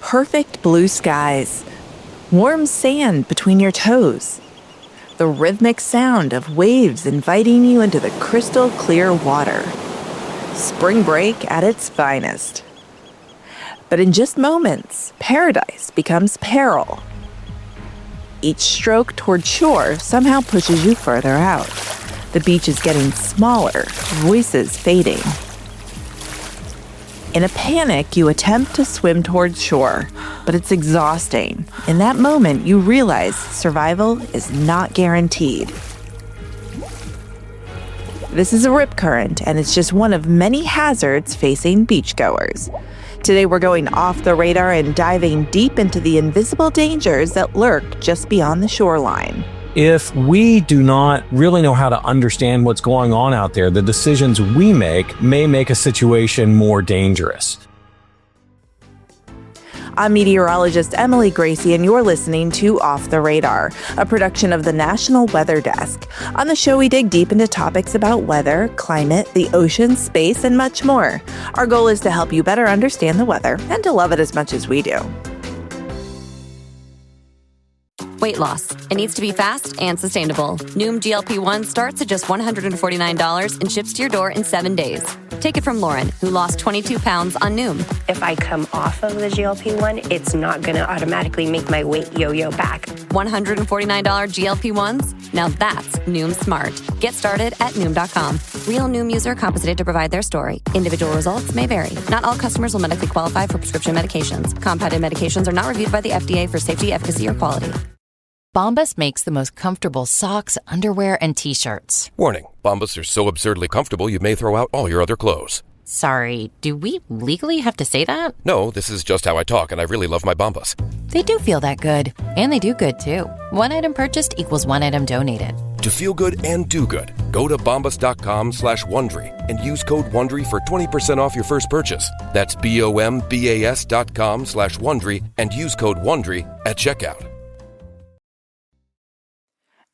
perfect blue skies, warm sand between your toes, the rhythmic sound of waves inviting you into the crystal clear water. Spring break at its finest. But in just moments, paradise becomes peril. Each stroke toward shore somehow pushes you further out. The beach is getting smaller, voices fading. In a panic, you attempt to swim towards shore, but it's exhausting. In that moment, you realize survival is not guaranteed. This is a rip current, and it's just one of many hazards facing beachgoers. Today, we're going off the radar and diving deep into the invisible dangers that lurk just beyond the shoreline. If we do not really know how to understand what's going on out there, the decisions we make may make a situation more dangerous. I'm meteorologist Emily Gracie, and you're listening to Off the Radar, a production of the National Weather Desk. On the show, we dig deep into topics about weather, climate, the ocean, space, and much more. Our goal is to help you better understand the weather and to love it as much as we do. Weight loss. It needs to be fast and sustainable. Noom GLP-1 starts at just $149 and ships to your door in 7 days. Take it from Lauren, who lost 22 pounds on Noom. If I come off of the GLP-1, it's not going to automatically make my weight yo-yo back. $149 GLP-1s? Now that's Noom smart. Get started at Noom.com. Real Noom user compensated to provide their story. Individual results may vary. Not all customers will medically qualify for prescription medications. Compounded medications are not reviewed by the FDA for safety, efficacy, or quality. Bombas makes the most comfortable socks, underwear, and T-shirts. Warning, Bombas are so absurdly comfortable you may throw out all your other clothes. Sorry, do we legally have to say that? No, this is just how I talk, and I really love my Bombas. They do feel that good. And they do good, too. One item purchased equals one item donated. To feel good and do good, go to bombas.com/Wondery and use code WONDERY for 20% off your first purchase. That's BOMBAS.com/Wondery and use code WONDERY at checkout.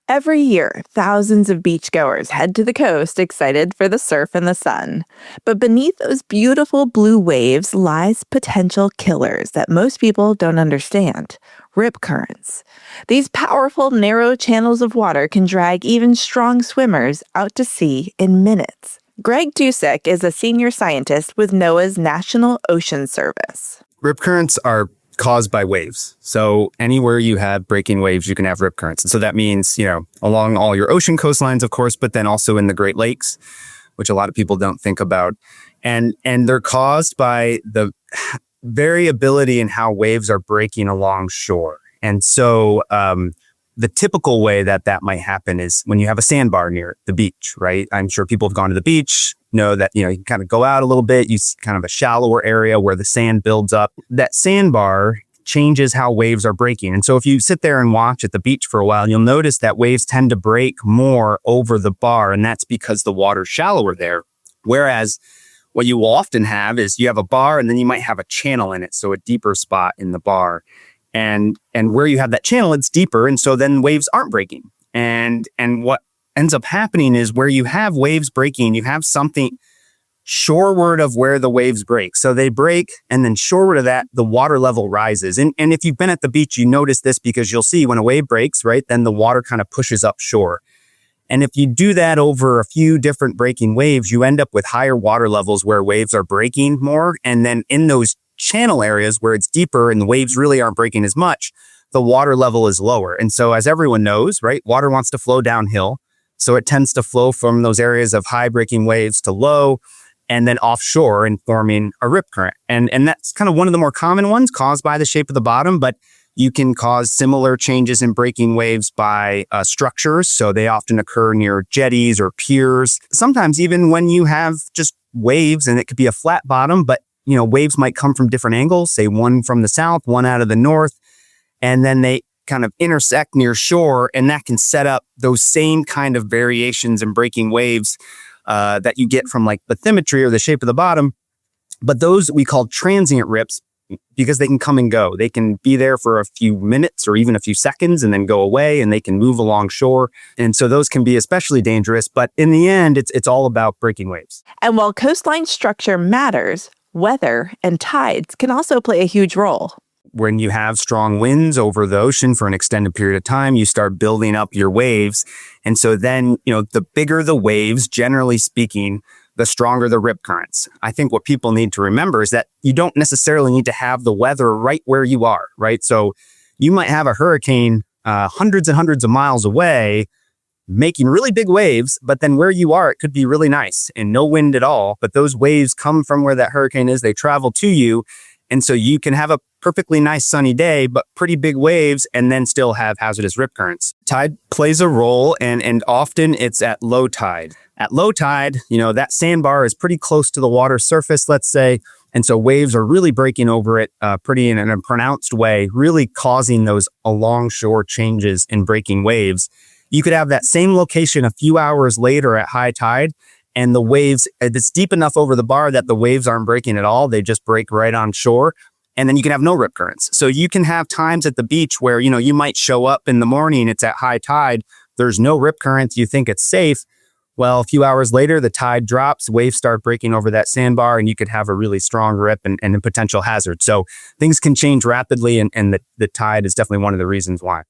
Every year, thousands of beachgoers head to the coast excited for the surf and the sun. But beneath those beautiful blue waves lies potential killers that most people don't understand: rip currents. These powerful, narrow channels of water can drag even strong swimmers out to sea in minutes. Greg Dusek is a senior scientist with NOAA's National Ocean Service. Rip currents are caused by waves. So anywhere you have breaking waves, you can have rip currents. And so that means, along all your ocean coastlines, of course, but then also in the Great Lakes, which a lot of people don't think about. And they're caused by the variability in how waves are breaking along shore. And so the typical way that might happen is when you have a sandbar near the beach, right? I'm sure people have gone to the beach, know that, you can kind of go out a little bit, you see kind of a shallower area where the sand builds up. That sandbar changes how waves are breaking. And so if you sit there and watch at the beach for a while, you'll notice that waves tend to break more over the bar, and that's because the water's shallower there. Whereas what you will often have is you have a bar and then you might have a channel in it, so a deeper spot in the bar. And where you have that channel, it's deeper, and so then waves aren't breaking. And what ends up happening is where you have waves breaking, you have something shoreward of where the waves break. So they break, and then shoreward of that, the water level rises. And if you've been at the beach, you notice this because you'll see when a wave breaks, right, then the water kind of pushes up shore. And if you do that over a few different breaking waves, you end up with higher water levels where waves are breaking more. And then in those channel areas where it's deeper and the waves really aren't breaking as much, the water level is lower. And so as everyone knows, right, water wants to flow downhill. So it tends to flow from those areas of high breaking waves to low and then offshore and forming a rip current. And that's kind of one of the more common ones caused by the shape of the bottom, but you can cause similar changes in breaking waves by structures. So they often occur near jetties or piers. Sometimes even when you have just waves, and it could be a flat bottom, but waves might come from different angles, say one from the south, one out of the north, and then they kind of intersect near shore, and that can set up those same kind of variations in breaking waves that you get from like bathymetry or the shape of the bottom. But those we call transient rips because they can come and go. They can be there for a few minutes or even a few seconds and then go away, and they can move along shore. And so those can be especially dangerous. But in the end, it's all about breaking waves. And while coastline structure matters, weather and tides can also play a huge role. when you have strong winds over the ocean for an extended period of time, you start building up your waves. And so then, the bigger the waves, generally speaking, the stronger the rip currents. I think what people need to remember is that you don't necessarily need to have the weather right where you are, right? So you might have a hurricane hundreds and hundreds of miles away, making really big waves, but then where you are, it could be really nice and no wind at all. But those waves come from where that hurricane is, they travel to you. And so you can have a perfectly nice sunny day, but pretty big waves, and then still have hazardous rip currents. Tide plays a role, and often it's at low tide. At low tide, that sandbar is pretty close to the water surface, let's say. And so waves are really breaking over it pretty in a pronounced way, really causing those along-shore changes in breaking waves. You could have that same location a few hours later at high tide, and the waves, it's deep enough over the bar that the waves aren't breaking at all. They just break right on shore. And then you can have no rip currents. So you can have times at the beach where, you might show up in the morning, it's at high tide, there's no rip currents, you think it's safe. Well, a few hours later, the tide drops, waves start breaking over that sandbar, and you could have a really strong rip and a potential hazard. So things can change rapidly, and the tide is definitely one of the reasons why.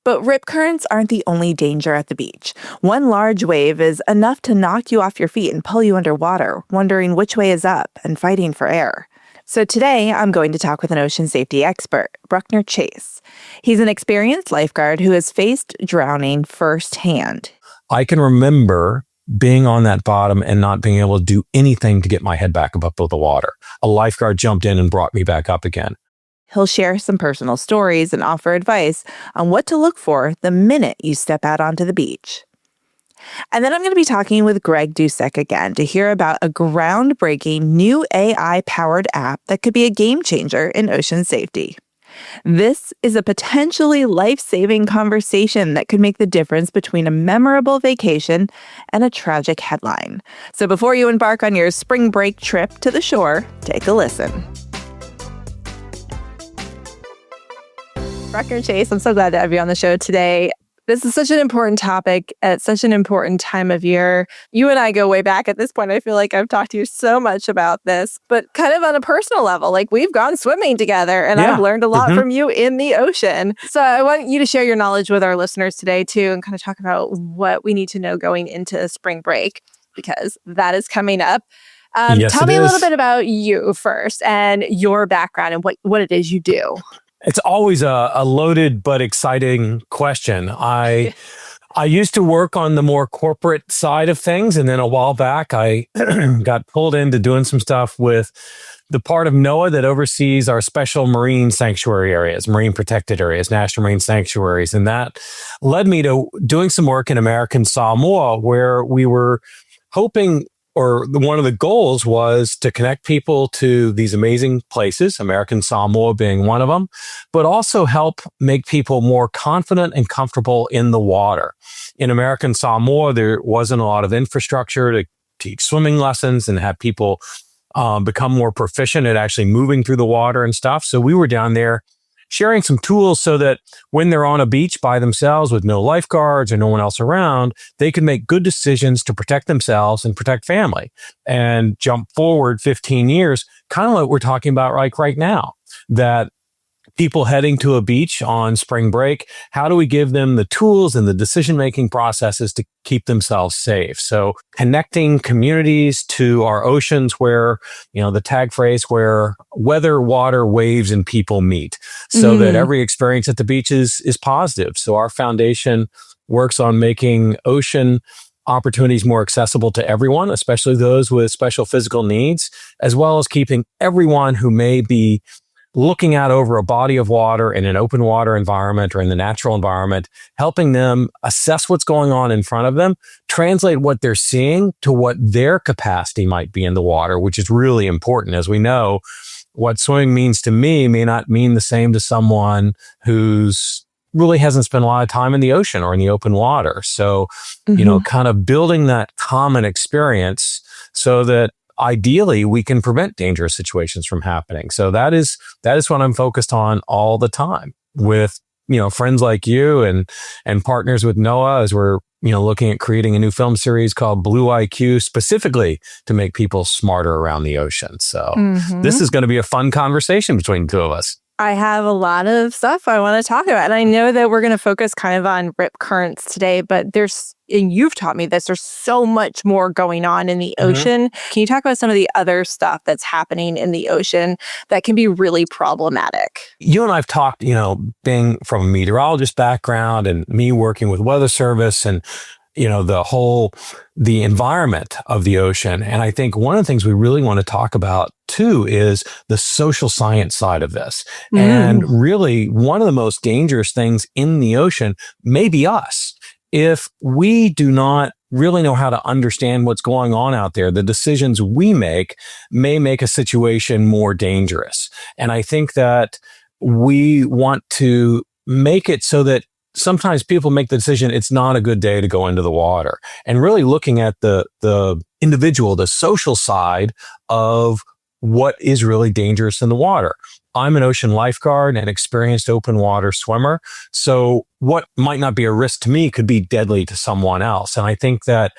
But rip currents aren't the only danger at the beach. One large wave is enough to knock you off your feet and pull you underwater, wondering which way is up and fighting for air. So today, I'm going to talk with an ocean safety expert, Bruckner Chase. He's an experienced lifeguard who has faced drowning firsthand. I can remember being on that bottom and not being able to do anything to get my head back above the water. A lifeguard jumped in and brought me back up again. He'll share some personal stories and offer advice on what to look for the minute you step out onto the beach. And then I'm going to be talking with Greg Dusek again to hear about a groundbreaking new AI-powered app that could be a game changer in ocean safety. This is a potentially life-saving conversation that could make the difference between a memorable vacation and a tragic headline. So before you embark on your spring break trip to the shore, take a listen. Bruckner Chase, I'm so glad to have you on the show today. This is such an important topic at such an important time of year. You and I go way back at this point. I feel like I've talked to you so much about this, but kind of on a personal level, like we've gone swimming together and I've learned a lot from you in the ocean. So I want you to share your knowledge with our listeners today too, and kind of talk about what we need to know going into spring break, because that is coming up. Tell me a little bit about you first and your background and what it is you do. It's always a loaded but exciting question. I used to work on the more corporate side of things, and then a while back, I got pulled into doing some stuff with the part of NOAA that oversees our special marine sanctuary areas, marine protected areas, national marine sanctuaries. And that led me to doing some work in American Samoa, where we were hoping, or one of the goals was to connect people to these amazing places, American Samoa being one of them, but also help make people more confident and comfortable in the water. In American Samoa, there wasn't a lot of infrastructure to teach swimming lessons and have people become more proficient at actually moving through the water and stuff. So we were down there sharing some tools so that when they're on a beach by themselves with no lifeguards or no one else around, they can make good decisions to protect themselves and protect family. And jump forward 15 years, kind of like we're talking about right now, that people heading to a beach on spring break, how do we give them the tools and the decision-making processes to keep themselves safe? So connecting communities to our oceans where, the tag phrase where weather, water, waves, and people meet, so that every experience at the beach is positive. So our foundation works on making ocean opportunities more accessible to everyone, especially those with special physical needs, as well as keeping everyone who may be looking out over a body of water in an open water environment or in the natural environment, helping them assess what's going on in front of them, translate what they're seeing to what their capacity might be in the water, which is really important. As we know, what swimming means to me may not mean the same to someone who's really hasn't spent a lot of time in the ocean or in the open water. So, kind of building that common experience so that ideally we can prevent dangerous situations from happening. So that is what I'm focused on all the time with, friends like you and partners with NOAA, as we're, looking at creating a new film series called Blue IQ, specifically to make people smarter around the ocean. So this is going to be a fun conversation between the two of us. I have a lot of stuff I want to talk about. And I know that we're going to focus kind of on rip currents today, but and you've taught me this, there's so much more going on in the ocean. Can you talk about some of the other stuff that's happening in the ocean that can be really problematic? You and I have talked, being from a meteorologist background and me working with Weather Service and, the environment of the ocean. And I think one of the things we really want to talk about too is the social science side of this. And really one of the most dangerous things in the ocean may be us. If we do not really know how to understand what's going on out there, the decisions we make may make a situation more dangerous. And I think that we want to make it so that sometimes people make the decision it's not a good day to go into the water, and really looking at the individual, the social side of what is really dangerous in the water. I'm an ocean lifeguard and experienced open water swimmer. So what might not be a risk to me could be deadly to someone else. And I think that,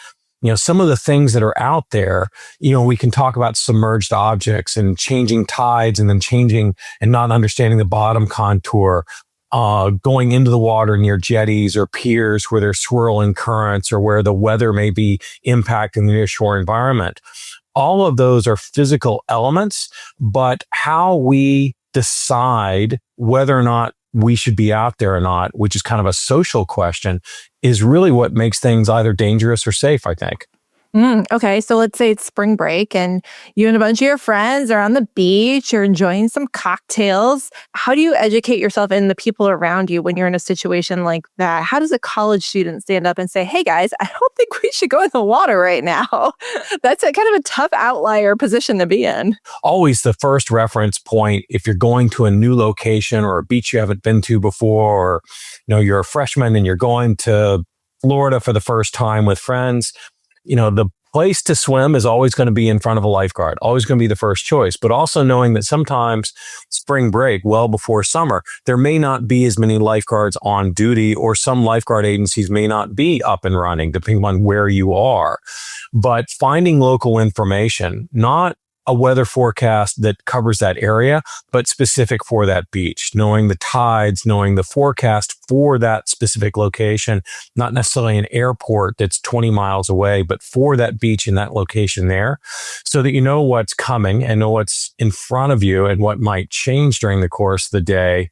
some of the things that are out there, we can talk about submerged objects and changing tides and then changing and not understanding the bottom contour, going into the water near jetties or piers where there's swirling currents or where the weather may be impacting the nearshore environment. All of those are physical elements, but how we decide whether or not we should be out there or not, which is kind of a social question, is really what makes things either dangerous or safe, I think. Okay, so let's say it's spring break and you and a bunch of your friends are on the beach, you're enjoying some cocktails. How do you educate yourself and the people around you when you're in a situation like that? How does a college student stand up and say, hey guys, I don't think we should go in the water right now? That's kind of a tough outlier position to be in. Always the first reference point, if you're going to a new location or a beach you haven't been to before, or you're a freshman and you're going to Florida for the first time with friends, the place to swim is always going to be in front of a lifeguard, always going to be the first choice, but also knowing that sometimes spring break, well before summer, there may not be as many lifeguards on duty, or some lifeguard agencies may not be up and running, depending on where you are. But finding local information, not a weather forecast that covers that area, but specific for that beach, knowing the tides, knowing the forecast for that specific location, not necessarily an airport that's 20 miles away, but for that beach in that location there, so that you know what's coming and know what's in front of you and what might change during the course of the day.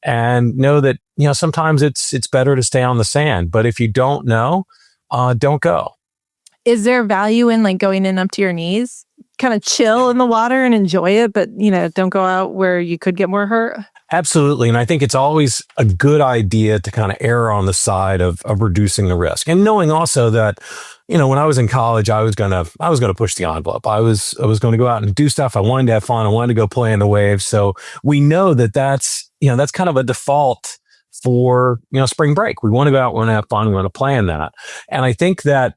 And know that, sometimes it's better to stay on the sand, but if you don't know, don't go. Is there value in going in up to your knees? Kind of chill in the water and enjoy it, but don't go out where you could get more hurt? Absolutely. And I think it's always a good idea to kind of err on the side of reducing the risk. And knowing also that, when I was in college, I was gonna push the envelope. I was going to go out and do stuff. I wanted to have fun. I wanted to go play in the waves. So we know that that's kind of a default for, spring break. We want to go out, we want to have fun, we want to play in that. And I think that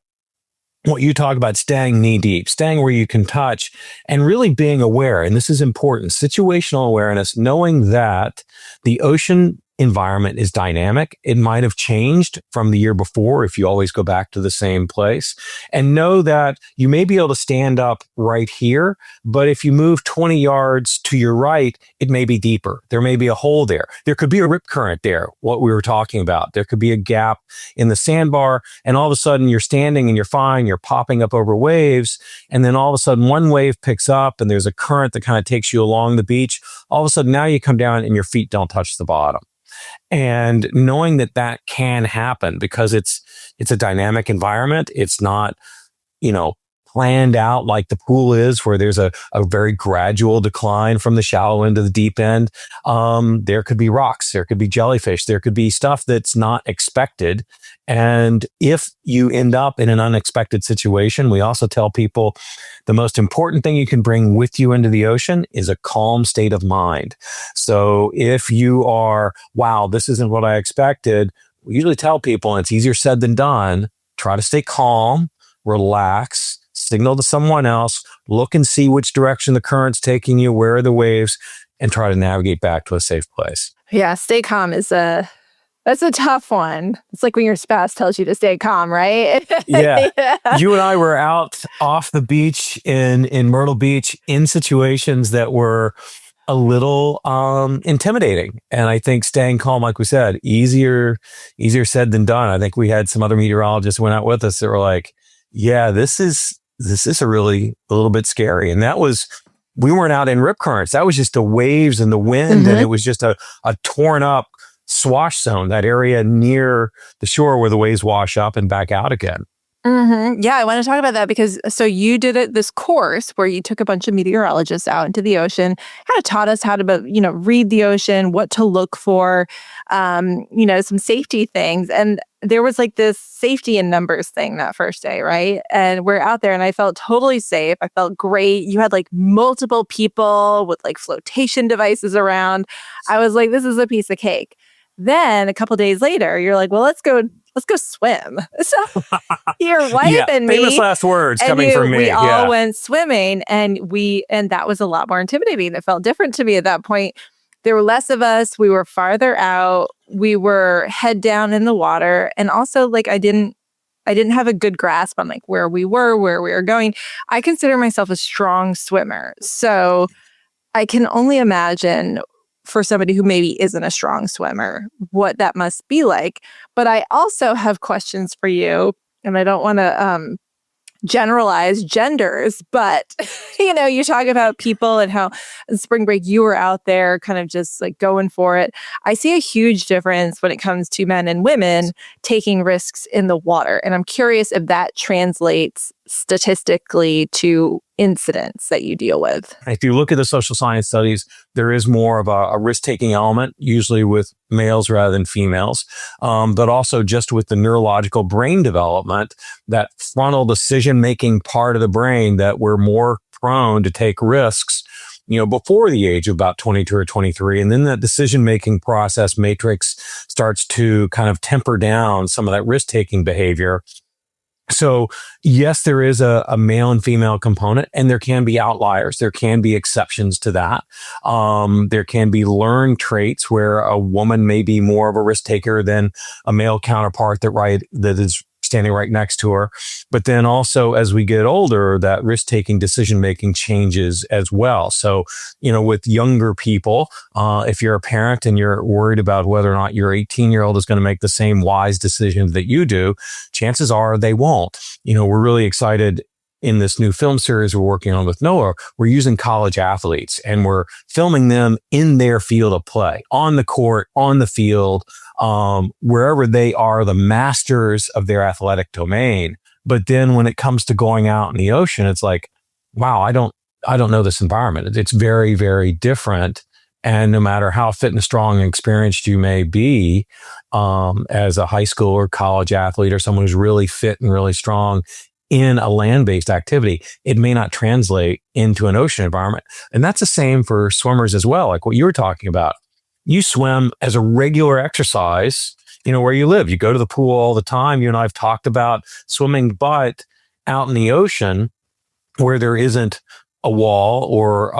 what you talk about, staying knee deep, staying where you can touch, and really being aware. And this is important, situational awareness, knowing that the ocean environment is dynamic. It might have changed from the year before if you always go back to the same place, and know that you may be able to stand up right here, but if you move 20 yards to your right, it may be deeper. There may be a hole there. There could be a rip current there, what we were talking about. There could be a gap in the sandbar, and all of a sudden you're standing and you're fine, you're popping up over waves, and then all of a sudden one wave picks up and there's a current that kind of takes you along the beach. All of a sudden now you come down and your feet don't touch the bottom. And knowing that can happen because it's a dynamic environment. It's not, planned out like the pool is, where there's a very gradual decline from the shallow end to the deep end. There could be rocks, there could be jellyfish, there could be stuff that's not expected. And if you end up in an unexpected situation, we also tell people the most important thing you can bring with you into the ocean is a calm state of mind. So if you are, wow, this isn't what I expected, we usually tell people, and it's easier said than done, try to stay calm, relax, signal to someone else, look and see which direction the current's taking you, where are the waves, and try to navigate back to a safe place. Yeah, stay calm that's a tough one. It's like when your spouse tells you to stay calm, right? Yeah. You and I were out off the beach in Myrtle Beach in situations that were a little intimidating. And I think staying calm, like we said, easier said than done. I think we had some other meteorologists who went out with us that were like, yeah, this is a little bit scary. And we weren't out in rip currents. That was just the waves and the wind. And it was just a torn up swash zone, that area near the shore where the waves wash up and back out again. Yeah, I want to talk about that because so you did this course where you took a bunch of meteorologists out into the ocean, kind of taught us how to, read the ocean, what to look for, some safety things. And there was like this safety in numbers thing that first day, right? And we're out there and I felt totally safe. I felt great. You had like multiple people with like flotation devices around. I was like, this is a piece of cake. Then a couple days later, you're like, well, let's go swim. So your wife and me. Famous last words coming from me. We all went swimming and that was a lot more intimidating. It felt different to me at that point. There were less of us. We were farther out. We were head down in the water. And also like I didn't have a good grasp on like where we were going. I consider myself a strong swimmer. So I can only imagine for somebody who maybe isn't a strong swimmer, what that must be like. But I also have questions for you, and I don't want to generalize genders, but you talk about people and how in spring break you were out there kind of just like going for it. I see a huge difference when it comes to men and women taking risks in the water. And I'm curious if that translates statistically to incidents that you deal with. If you look at the social science studies, there is more of a risk-taking element, usually with males rather than females, but also just with the neurological brain development, that frontal decision-making part of the brain that we're more prone to take risks, before the age of about 22 or 23. And then that decision-making process matrix starts to kind of temper down some of that risk-taking behavior. So yes, there is a male and female component, and there can be outliers. There can be exceptions to that. There can be learned traits where a woman may be more of a risk taker than a male counterpart that is standing right next to her. But then also as we get older, that risk-taking decision-making changes as well. So, with younger people, if you're a parent and you're worried about whether or not your 18-year-old is going to make the same wise decisions that you do, chances are they won't. We're really excited in this new film series we're working on with NOAA. We're using college athletes and we're filming them in their field of play, on the court, on the field, wherever they are the masters of their athletic domain. But then when it comes to going out in the ocean, it's like, wow, I don't know this environment. It's very, very different. And no matter how fit and strong and experienced you may be, as a high school or college athlete or someone who's really fit and really strong in a land-based activity, it may not translate into an ocean environment. And that's the same for swimmers as well, like what you were talking about. You swim as a regular exercise, where you live. You go to the pool all the time. You and I have talked about swimming, but out in the ocean where there isn't a wall or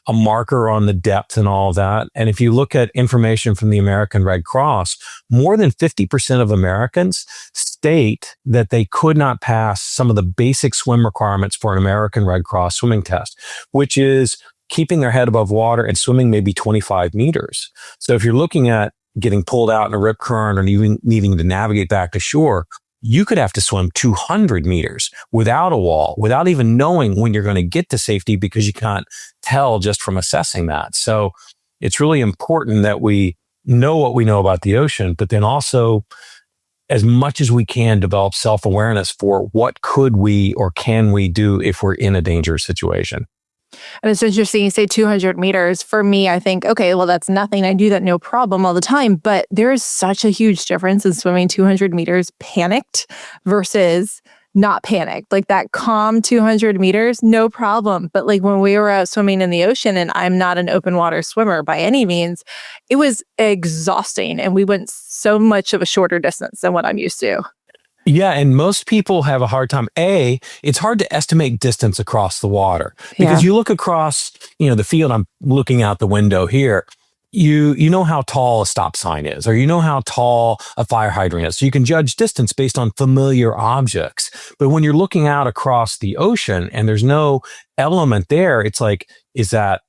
a marker on the depth and all of that. And if you look at information from the American Red Cross, more than 50% of Americans state that they could not pass some of the basic swim requirements for an American Red Cross swimming test, which is keeping their head above water and swimming maybe 25 meters. So if you're looking at getting pulled out in a rip current or even needing to navigate back to shore, you could have to swim 200 meters without a wall, without even knowing when you're going to get to safety because you can't tell just from assessing that. So it's really important that we know what we know about the ocean, but then also, as much as we can, develop self-awareness for what could we or can we do if we're in a dangerous situation. And it's interesting you say 200 meters. For me, I think, okay, well, that's nothing. I do that no problem all the time. But there is such a huge difference in swimming 200 meters panicked versus not panicked. Like that calm 200 meters, no problem. But like when we were out swimming in the ocean, and I'm not an open water swimmer by any means, it was exhausting. And we went so much of a shorter distance than what I'm used to. Yeah, and most people have a hard time. It's hard to estimate distance across the water because you look across, the field. I'm looking out the window here. You know how tall a stop sign is, or you know how tall a fire hydrant is. So you can judge distance based on familiar objects. But when you're looking out across the ocean and there's no element there, it's like, is that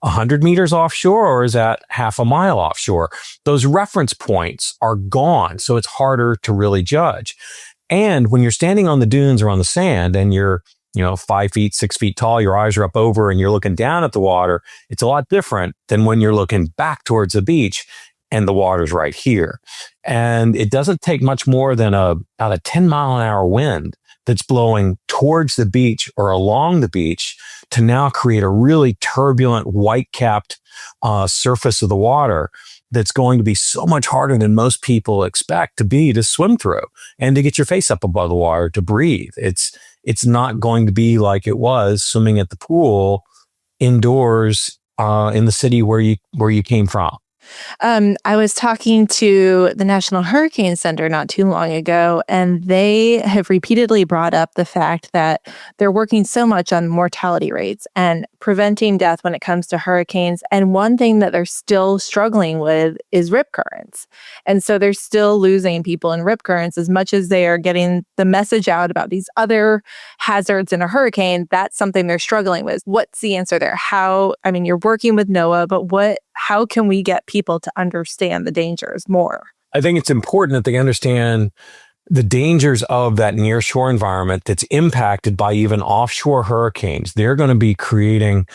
100 meters offshore or is that half a mile offshore? Those reference points are gone. So it's harder to really judge. And when you're standing on the dunes or on the sand and you're 5 feet, 6 feet tall, your eyes are up over and you're looking down at the water, it's a lot different than when you're looking back towards the beach and the water's right here. And it doesn't take much more than about a 10-mile-an-hour wind that's blowing towards the beach or along the beach to now create a really turbulent, white-capped surface of the water that's going to be so much harder than most people expect to swim through and to get your face up above the water, to breathe. It's not going to be like it was swimming at the pool indoors in the city where you came from. I was talking to the National Hurricane Center not too long ago, and they have repeatedly brought up the fact that they're working so much on mortality rates and preventing death when it comes to hurricanes. And one thing that they're still struggling with is rip currents. And so they're still losing people in rip currents as much as they are getting the message out about these other hazards in a hurricane. That's something they're struggling with. What's the answer there? You're working with NOAA, but how can we get people to understand the dangers more? I think it's important that they understand the dangers of that nearshore environment that's impacted by even offshore hurricanes. They're going to be creating,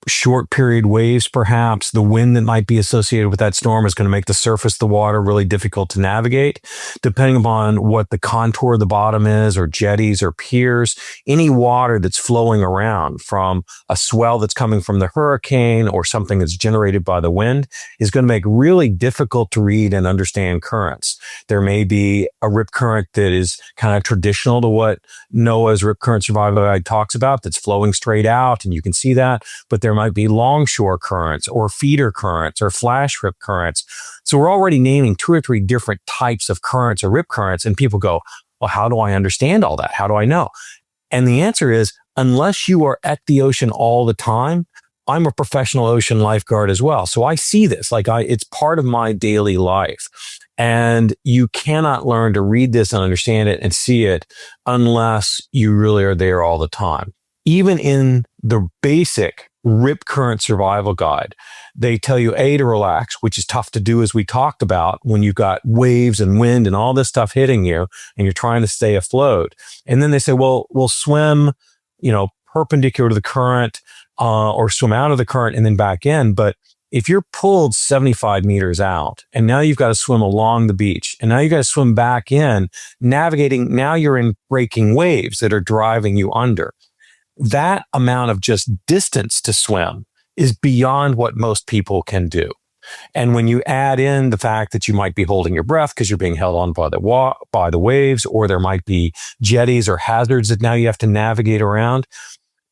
short period waves, perhaps. The wind that might be associated with that storm is going to make the surface of the water really difficult to navigate, depending upon what the contour of the bottom is, or jetties or piers. Any water that's flowing around from a swell that's coming from the hurricane or something that's generated by the wind is going to make really difficult to read and understand currents. There may be a rip current that is kind of traditional to what NOAA's Rip Current Survival Guide talks about, that's flowing straight out, and you can see that, but there might be longshore currents or feeder currents or flash rip currents. So we're already naming 2 or 3 different types of currents or rip currents, and people go, well, how do I understand all that? How do I know? And the answer is, unless you are at the ocean all the time. I'm a professional ocean lifeguard as well. So I see this, it's part of my daily life. And you cannot learn to read this and understand it and see it unless you really are there all the time. Even in the basic Rip Current Survival Guide, they tell you, to relax, which is tough to do, as we talked about, when you've got waves and wind and all this stuff hitting you and you're trying to stay afloat. And then they say, well, we'll swim, perpendicular to the current, or swim out of the current and then back in. But if you're pulled 75 meters out and now you've got to swim along the beach and now you got to swim back in, navigating, now you're in breaking waves that are driving you under. That amount of just distance to swim is beyond what most people can do. And when you add in the fact that you might be holding your breath because you're being held on by the waves, or there might be jetties or hazards that now you have to navigate around,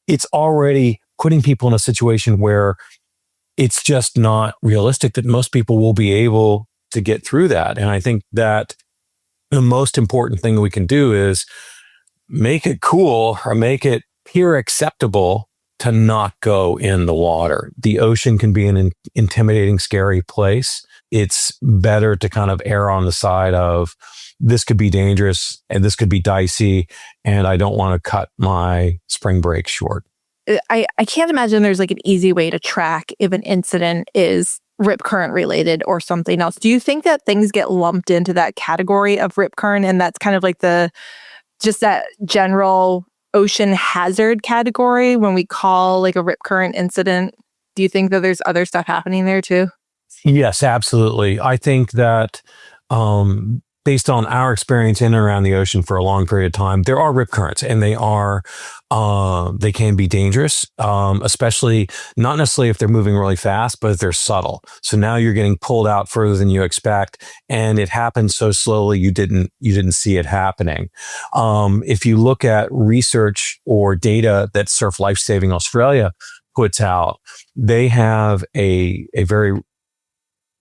it's already putting people in a situation where it's just not realistic that most people will be able to get through that. And I think that the most important thing we can do is make it cool, or make it peer acceptable to not go in the water. The ocean can be an intimidating, scary place. It's better to kind of err on the side of, this could be dangerous and this could be dicey, and I don't want to cut my spring break short. I can't imagine there's an easy way to track if an incident is rip current related or something else. Do you think that things get lumped into that category of rip current, and that's kind of just that general ocean hazard category when we call a rip current incident? Do you think that there's other stuff happening there too? Yes, absolutely. I think that based on our experience in and around the ocean for a long period of time, there are rip currents, and they can be dangerous, especially not necessarily if they're moving really fast, but if they're subtle. So now you're getting pulled out further than you expect, and it happens so slowly you didn't see it happening. If you look at research or data that Surf Lifesaving Australia puts out, they have a very,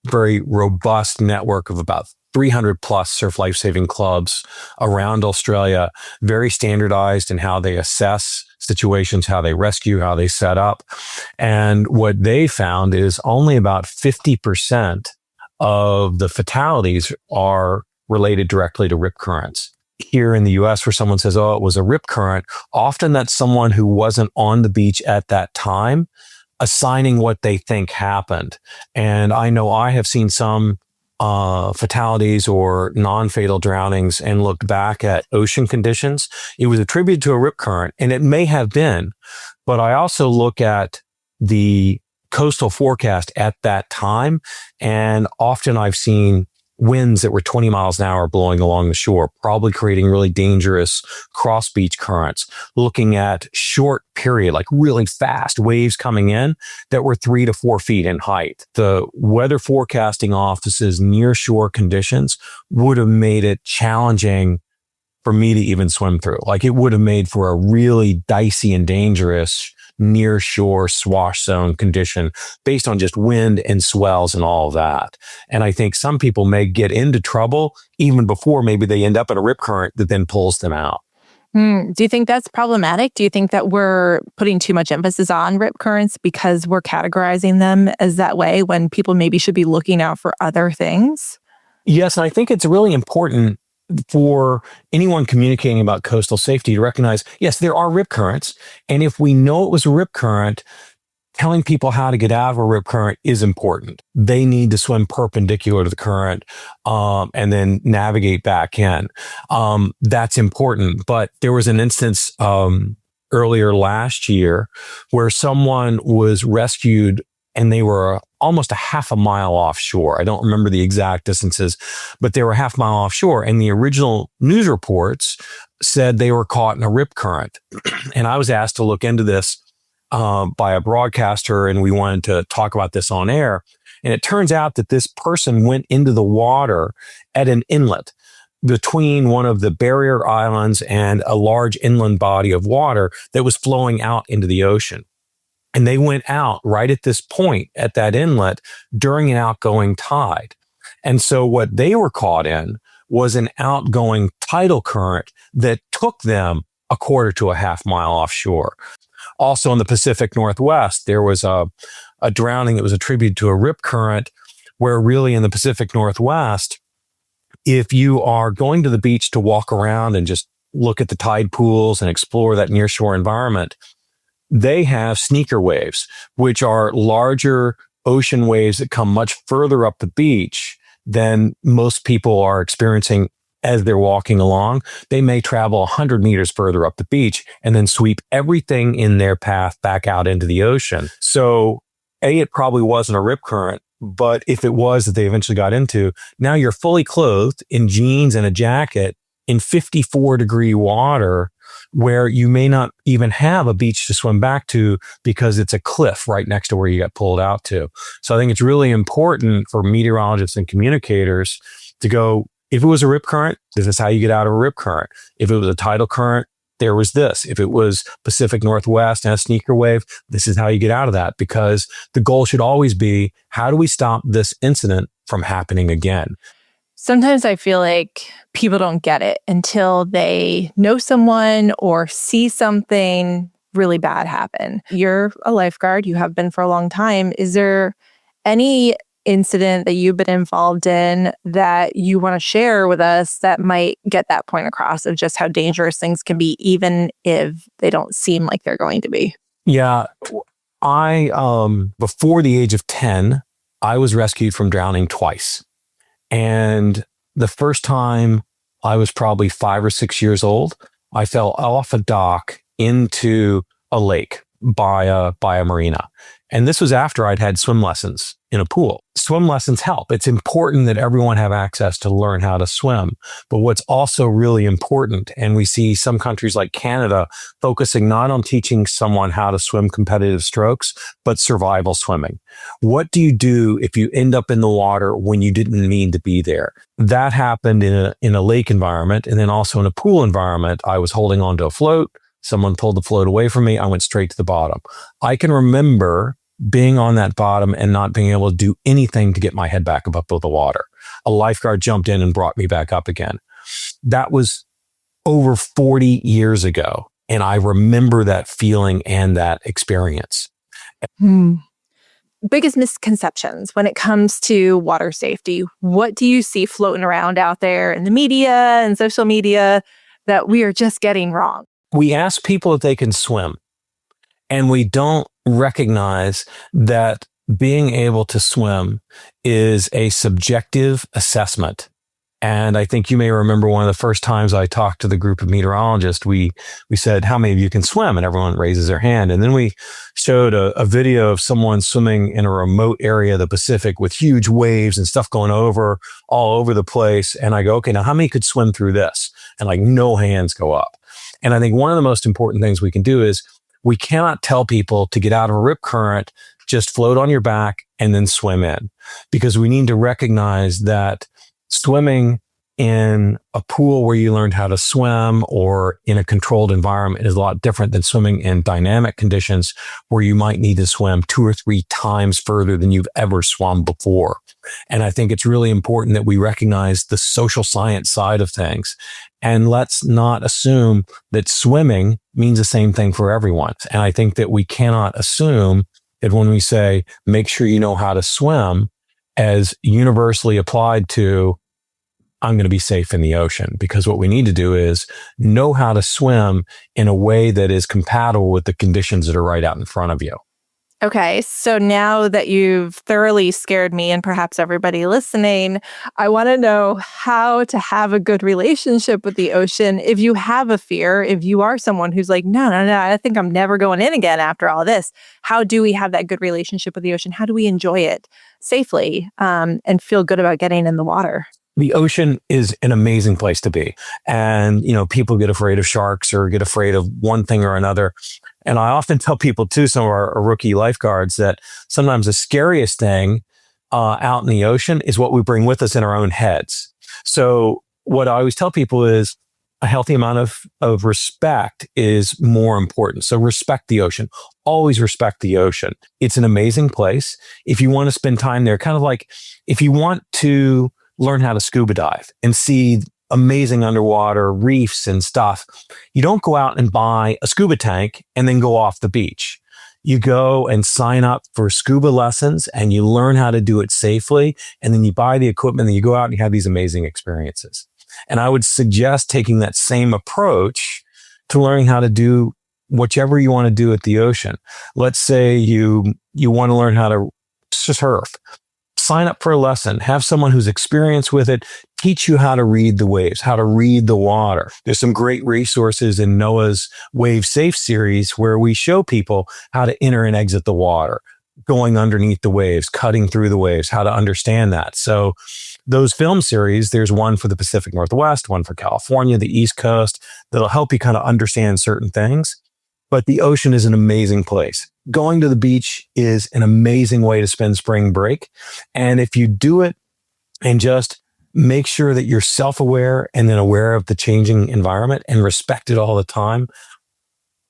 very robust network of about 300 plus surf lifesaving clubs around Australia, very standardized in how they assess situations, how they rescue, how they set up. And what they found is only about 50% of the fatalities are related directly to rip currents. Here in the US, where someone says, it was a rip current, often that's someone who wasn't on the beach at that time, assigning what they think happened. And I know I have seen some fatalities or non-fatal drownings and looked back at ocean conditions. It was attributed to a rip current, and it may have been, but I also look at the coastal forecast at that time, and often I've seen winds that were 20 miles an hour blowing along the shore, probably creating really dangerous cross beach currents. Looking at short period, like really fast waves coming in that were 3 to 4 feet in height. The weather forecasting office's near shore conditions would have made it challenging for me to even swim through. Like it would have made for a really dicey and dangerous near shore swash zone condition based on just wind and swells and all of that. And I think some people may get into trouble even before maybe they end up in a rip current that then pulls them out. Do you think that's problematic? Do you think that we're putting too much emphasis on rip currents because we're categorizing them as that way when people maybe should be looking out for other things? Yes, and I think it's really important for anyone communicating about coastal safety to recognize, yes, there are rip currents. And if we know it was a rip current, telling people how to get out of a rip current is important. They need to swim perpendicular to the current and then navigate back in. That's important. But there was an instance earlier last year where someone was rescued and they were almost a half a mile offshore. I don't remember the exact distances, but they were a half mile offshore. And the original news reports said they were caught in a rip current. And I was asked to look into this by a broadcaster, and we wanted to talk about this on air. And it turns out that this person went into the water at an inlet between one of the barrier islands and a large inland body of water that was flowing out into the ocean. And they went out right at this point at that inlet during an outgoing tide. And so what they were caught in was an outgoing tidal current that took them a quarter to a half mile offshore. Also in the Pacific Northwest, there was a drowning that was attributed to a rip current, where really in the Pacific Northwest, if you are going to the beach to walk around and just look at the tide pools and explore that nearshore environment, they have sneaker waves, which are larger ocean waves that come much further up the beach than most people are experiencing as they're walking along. They may travel 100 meters further up the beach and then sweep everything in their path back out into the ocean. So it probably wasn't a rip current, but if it was that they eventually got into, now you're fully clothed in jeans and a jacket in 54-degree water where you may not even have a beach to swim back to because it's a cliff right next to where you got pulled out to. So I think it's really important for meteorologists and communicators to go, if it was a rip current, this is how you get out of a rip current. If it was a tidal current, there was this. If it was Pacific Northwest and a sneaker wave, this is how you get out of that, because the goal should always be, how do we stop this incident from happening again? Sometimes I feel like people don't get it until they know someone or see something really bad happen. You're a lifeguard. You have been for a long time. Is there any incident that you've been involved in that you want to share with us that might get that point across of just how dangerous things can be, even if they don't seem like they're going to be? Yeah. Before the age of 10, I was rescued from drowning twice. And the first time I was probably 5 or 6 years old, I fell off a dock into a lake by a marina. And this was after I'd had swim lessons in a pool. Swim lessons help. It's important that everyone have access to learn how to swim. But what's also really important, and we see some countries like Canada focusing not on teaching someone how to swim competitive strokes, but survival swimming. What do you do if you end up in the water when you didn't mean to be there? That happened in a lake environment, and then also in a pool environment. I was holding onto a float. Someone pulled the float away from me. I went straight to the bottom. I can remember being on that bottom and not being able to do anything to get my head back above the water. A lifeguard jumped in and brought me back up again. That was over 40 years ago. And I remember that feeling and that experience. Biggest misconceptions when it comes to water safety. What do you see floating around out there in the media and social media that we are just getting wrong? We ask people if they can swim. And we don't recognize that being able to swim is a subjective assessment. And I think you may remember one of the first times I talked to the group of meteorologists, we said, how many of you can swim? And everyone raises their hand. And then we showed a video of someone swimming in a remote area of the Pacific with huge waves and stuff going over all over the place. And I go, okay, now how many could swim through this? And like no hands go up. And I think one of the most important things we can do is we cannot tell people to get out of a rip current, just float on your back and then swim in, because we need to recognize that swimming in a pool where you learned how to swim or in a controlled environment is a lot different than swimming in dynamic conditions where you might need to swim 2 or 3 times further than you've ever swum before. And I think it's really important that we recognize the social science side of things. And let's not assume that swimming means the same thing for everyone. And I think that we cannot assume that when we say, make sure you know how to swim, as universally applied to, I'm going to be safe in the ocean. Because what we need to do is know how to swim in a way that is compatible with the conditions that are right out in front of you. Okay, so now that you've thoroughly scared me and perhaps everybody listening, I want to know how to have a good relationship with the ocean. If you have a fear, if you are someone who's like, no, I think I'm never going in again after all this, how do we have that good relationship with the ocean? How do we enjoy it safely and feel good about getting in the water? The ocean is an amazing place to be. And, people get afraid of sharks or get afraid of one thing or another. And I often tell people too, some of our rookie lifeguards, that sometimes the scariest thing out in the ocean is what we bring with us in our own heads. So what I always tell people is a healthy amount of respect is more important. So respect the ocean. Always respect the ocean. It's an amazing place. If you want to spend time there, kind of like if you want to learn how to scuba dive and see amazing underwater reefs and stuff, you don't go out and buy a scuba tank and then go off the beach. You go and sign up for scuba lessons and you learn how to do it safely. And then you buy the equipment and you go out and you have these amazing experiences. And I would suggest taking that same approach to learning how to do whichever you want to do at the ocean. Let's say you want to learn how to surf. Sign up for a lesson, have someone who's experienced with it, teach you how to read the waves, how to read the water. There's some great resources in NOAA's Wave Safe series where we show people how to enter and exit the water, going underneath the waves, cutting through the waves, how to understand that. So those film series, there's one for the Pacific Northwest, one for California, the East Coast, that'll help you kind of understand certain things. But the ocean is an amazing place. Going to the beach is an amazing way to spend spring break. And if you do it and just make sure that you're self-aware and then aware of the changing environment and respect it all the time,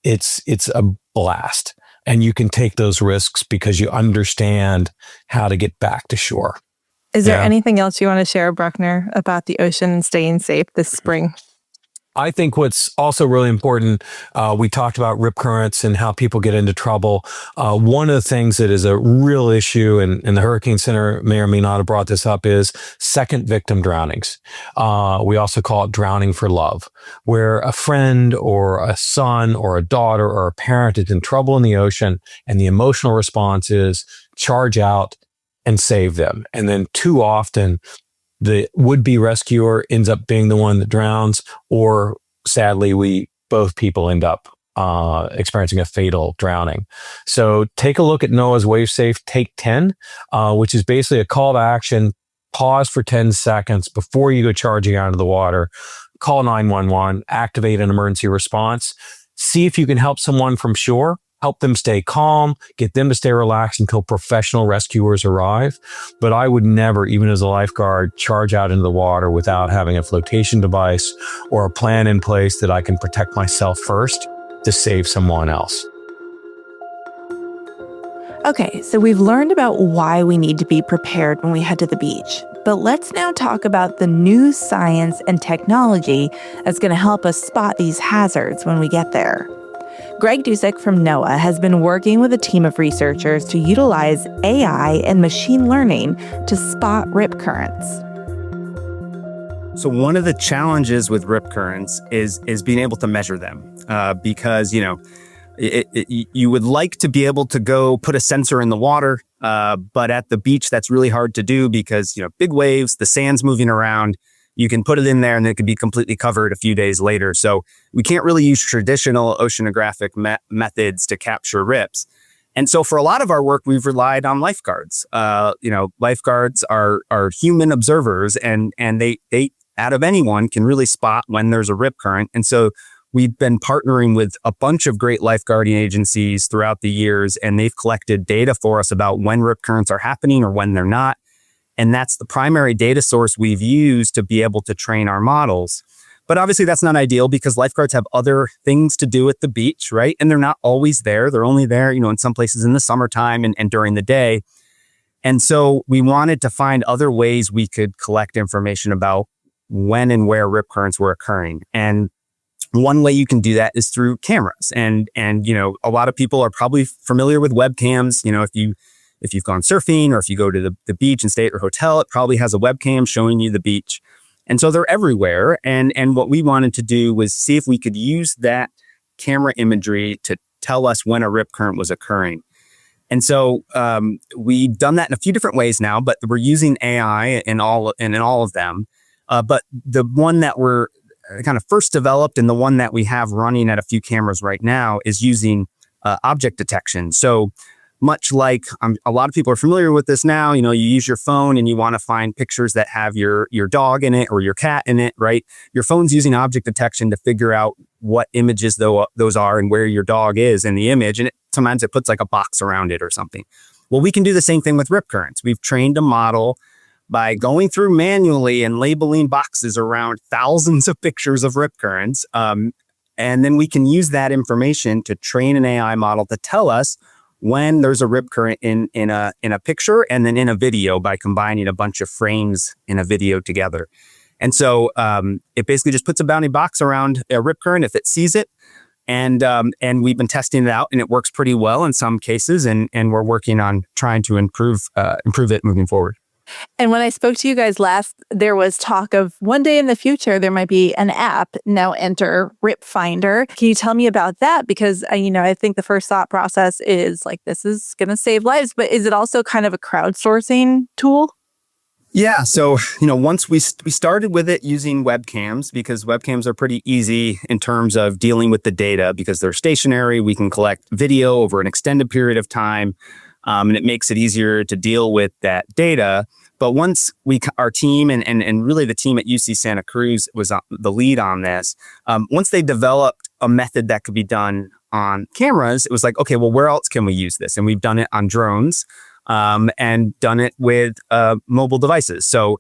it's a blast. And you can take those risks because you understand how to get back to shore. Is there anything else you want to share, Bruckner, about the ocean and staying safe this spring? I think what's also really important, we talked about rip currents and how people get into trouble. One of the things that is a real issue, and the Hurricane Center may or may not have brought this up, is second victim drownings. We also call it drowning for love, where a friend or a son or a daughter or a parent is in trouble in the ocean, and the emotional response is charge out and save them. And then too often, the would-be rescuer ends up being the one that drowns, or sadly, both people end up experiencing a fatal drowning. So take a look at NOAA's Wave Safe Take 10, which is basically a call to action. Pause for 10 seconds before you go charging out of the water. Call 911, activate an emergency response. See if you can help someone from shore. Help them stay calm, get them to stay relaxed until professional rescuers arrive. But I would never, even as a lifeguard, charge out into the water without having a flotation device or a plan in place that I can protect myself first to save someone else. Okay, so we've learned about why we need to be prepared when we head to the beach. But let's now talk about the new science and technology that's going to help us spot these hazards when we get there. Greg Dusek from NOAA has been working with a team of researchers to utilize AI and machine learning to spot rip currents. So one of the challenges with rip currents is being able to measure them because, You would like to be able to go put a sensor in the water, but at the beach, that's really hard to do because, big waves, the sand's moving around. You can put it in there and it could be completely covered a few days later. So we can't really use traditional oceanographic methods to capture rips. And so for a lot of our work, we've relied on lifeguards. Lifeguards are human observers and they out of anyone can really spot when there's a rip current. And so we've been partnering with a bunch of great lifeguarding agencies throughout the years, and they've collected data for us about when rip currents are happening or when they're not. And that's the primary data source we've used to be able to train our models. But obviously that's not ideal because lifeguards have other things to do at the beach, right? And they're not always there. They're only there, in some places in the summertime and during the day. And so we wanted to find other ways we could collect information about when and where rip currents were occurring. And one way you can do that is through cameras. And a lot of people are probably familiar with webcams. If you've gone surfing or if you go to the beach and stay at your hotel, it probably has a webcam showing you the beach. And so they're everywhere. And what we wanted to do was see if we could use that camera imagery to tell us when a rip current was occurring. And so we've done that in a few different ways now, but we're using AI in all of them. But the one that we're kind of first developed and the one that we have running at a few cameras right now is using object detection. So much like a lot of people are familiar with this now, you use your phone and you want to find pictures that have your dog in it or your cat in it, right? Your phone's using object detection to figure out what images those are and where your dog is in the image. And sometimes it puts like a box around it or something. Well, we can do the same thing with rip currents. We've trained a model by going through manually and labeling boxes around thousands of pictures of rip currents. And then we can use that information to train an AI model to tell us when there's a rip current in a picture and then in a video by combining a bunch of frames in a video together. And so it basically just puts a bounding box around a rip current if it sees it. And we've been testing it out and it works pretty well in some cases. And we're working on trying to improve it moving forward. And when I spoke to you guys last, there was talk of one day in the future, there might be an app. Now enter RipFinder. Can you tell me about that? Because, I think the first thought process is like, this is going to save lives, but is it also kind of a crowdsourcing tool? Yeah. So, once we started with it using webcams because webcams are pretty easy in terms of dealing with the data because they're stationary. We can collect video over an extended period of time. And it makes it easier to deal with that data. But once our team and really the team at UC Santa Cruz was the lead on this, once they developed a method that could be done on cameras, it was like, okay, well, where else can we use this? And we've done it on drones and done it with mobile devices. So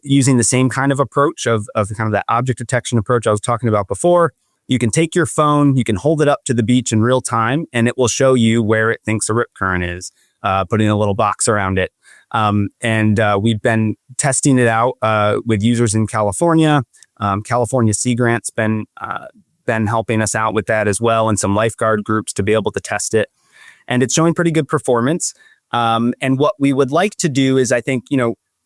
using the same kind of approach of kind of that object detection approach I was talking about before, you can take your phone, you can hold it up to the beach in real time, and it will show you where it thinks a rip current is, putting a little box around it. And we've been testing it out with users in California. California Sea Grant's been helping us out with that as well, and some lifeguard groups to be able to test it. And it's showing pretty good performance. And what we would like to do is, I think,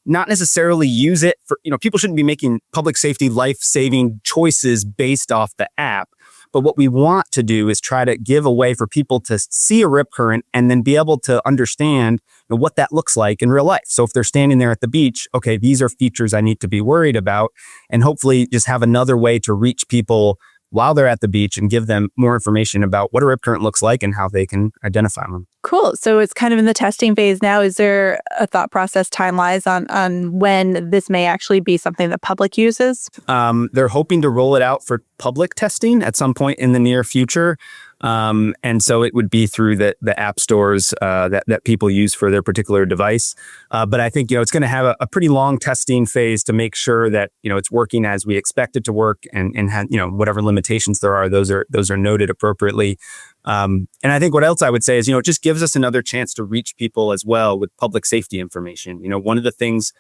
not necessarily use it for, people shouldn't be making public safety life-saving choices based off the app. But what we want to do is try to give a way for people to see a rip current and then be able to understand what that looks like in real life. So if they're standing there at the beach, okay, these are features I need to be worried about, and hopefully just have another way to reach people while they're at the beach and give them more information about what a rip current looks like and how they can identify them. Cool. So it's kind of in the testing phase now. Is there a thought process time-wise on when this may actually be something the public uses? They're hoping to roll it out for public testing at some point in the near future. And so it would be through the app stores that people use for their particular device. But I think, it's going to have a pretty long testing phase to make sure that, it's working as we expect it to work and have, whatever limitations there are, those are noted appropriately. And I think what else I would say is, it just gives us another chance to reach people as well with public safety information. One of the things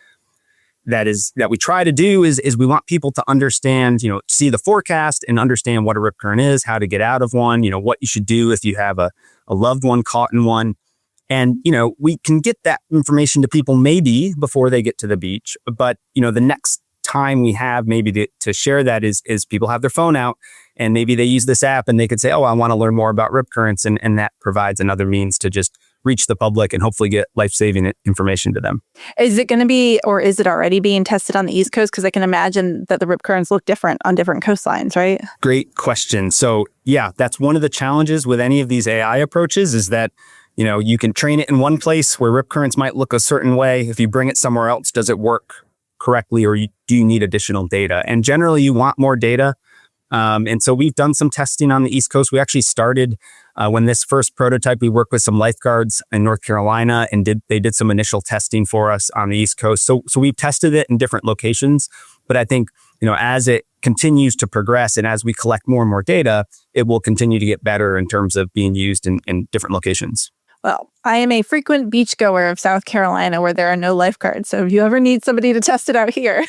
that we try to do is we want people to understand, see the forecast and understand what a rip current is, how to get out of one, what you should do if you have a loved one caught in one. And, we can get that information to people maybe before they get to the beach. But, the next time we have maybe to share that is people have their phone out And maybe they use this app and they could say, oh, I want to learn more about rip currents. And that provides another means to just reach the public and hopefully get life-saving information to them. Is it going to be, or is it already being tested on the East Coast? Because I can imagine that the rip currents look different on different coastlines, right? Great question. So yeah, that's one of the challenges with any of these AI approaches is that, you can train it in one place where rip currents might look a certain way. If you bring it somewhere else, does it work correctly, or do you need additional data? And generally, you want more data. And so we've done some testing on the East Coast. We actually started when this first prototype, we worked with some lifeguards in North Carolina and they did some initial testing for us on the East Coast. So we've tested it in different locations. But I think, as it continues to progress and as we collect more and more data, it will continue to get better in terms of being used in different locations. Well, I am a frequent beachgoer of South Carolina where there are no lifeguards. So if you ever need somebody to test it out here,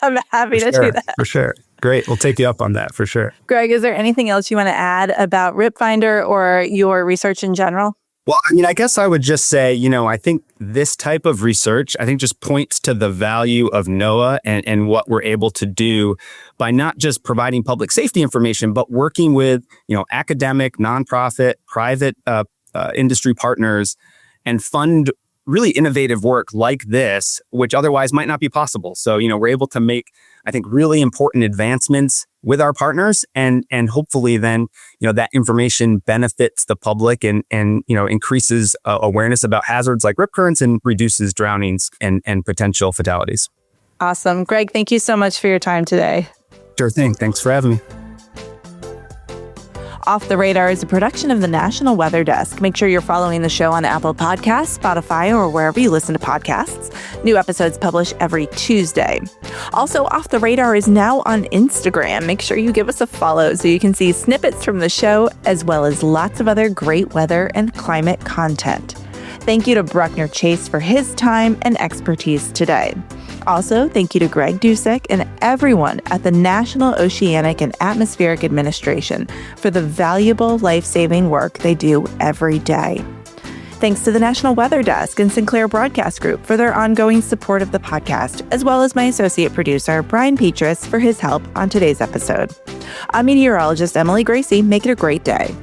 I'm happy to do that. For sure. Great. We'll take you up on that for sure. Greg, is there anything else you want to add about RipFinder or your research in general? Well, I guess I would just say, I think this type of research, just points to the value of NOAA and what we're able to do by not just providing public safety information, but working with, academic, nonprofit, private industry partners and fund really innovative work like this, which otherwise might not be possible. So, we're able to make, I think, really important advancements with our partners and hopefully then, that information benefits the public and increases awareness about hazards like rip currents and reduces drownings and potential fatalities. Awesome. Greg, thank you so much for your time today. Sure thing. Thanks for having me. Off the Radar is a production of the National Weather Desk. Make sure you're following the show on Apple Podcasts, Spotify, or wherever you listen to podcasts. New episodes publish every Tuesday. Also, Off the Radar is now on Instagram. Make sure you give us a follow so you can see snippets from the show, as well as lots of other great weather and climate content. Thank you to Bruckner Chase for his time and expertise today. Also, thank you to Greg Dusek and everyone at the National Oceanic and Atmospheric Administration for the valuable life-saving work they do every day. Thanks to the National Weather Desk and Sinclair Broadcast Group for their ongoing support of the podcast, as well as my associate producer, Brian Petrus, for his help on today's episode. I'm meteorologist Emily Gracie. Make it a great day.